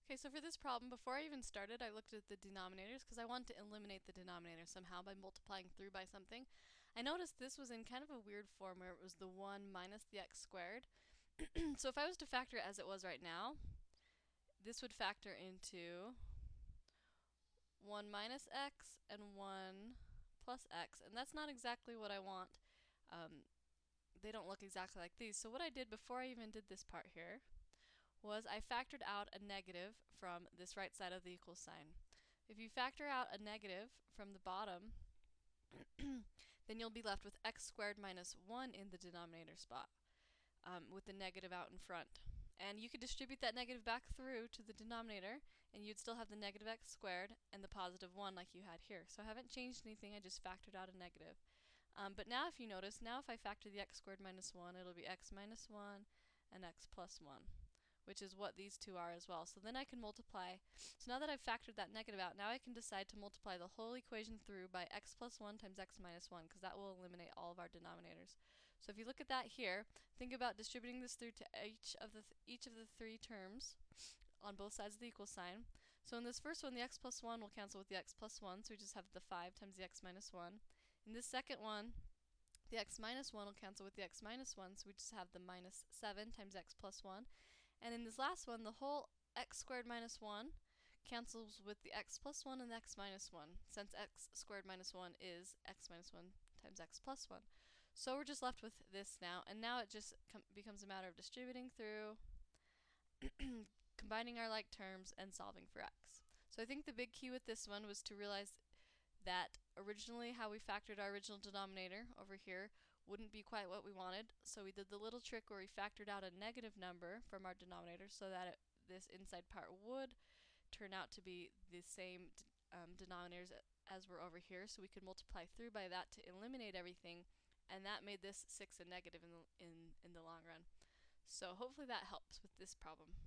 Okay, so for this problem, before I even started, I looked at the denominators because I wanted to eliminate the denominator somehow by multiplying through by something. I noticed this was in kind of a weird form where it was the 1 minus the x squared. So if I was to factor it as it was right now, this would factor into 1 minus x and 1 plus x, and that's not exactly what I want. They don't look exactly like these. So what I did before I even did this part here was I factored out a negative from this right side of the equal sign. If you factor out a negative from the bottom, then you'll be left with x squared minus 1 in the denominator spot, with the negative out in front. And you could distribute that negative back through to the denominator, and you'd still have the negative x squared and the positive 1 like you had here. So I haven't changed anything, I just factored out a negative. But now if you notice, now if I factor the x squared minus 1, it'll be x minus 1 and x plus 1, which is what these two are as well. So then I can multiply. So now that I've factored that negative out, now I can decide to multiply the whole equation through by x plus 1 times x minus 1, because that will eliminate all of our denominators. So if you look at that here, think about distributing this through to each of the three terms on both sides of the equal sign. So in this first one, the x plus 1 will cancel with the x plus 1, so we just have the 5 times the x minus 1. In this second one, the x minus 1 will cancel with the x minus 1, so we just have the minus 7 times x plus 1. And in this last one, the whole x squared minus 1 cancels with the x plus 1 and the x minus 1, since x squared minus 1 is x minus 1 times x plus 1. So we're just left with this now, and now it just becomes a matter of distributing through, combining our like terms, and solving for x. So I think the big key with this one was to realize that originally how we factored our original denominator over here wouldn't be quite what we wanted, so we did the little trick where we factored out a negative number from our denominator so that this inside part would turn out to be the same denominators as were over here, so we could multiply through by that to eliminate everything, and that made this 6 a negative in the long run. So hopefully that helps with this problem.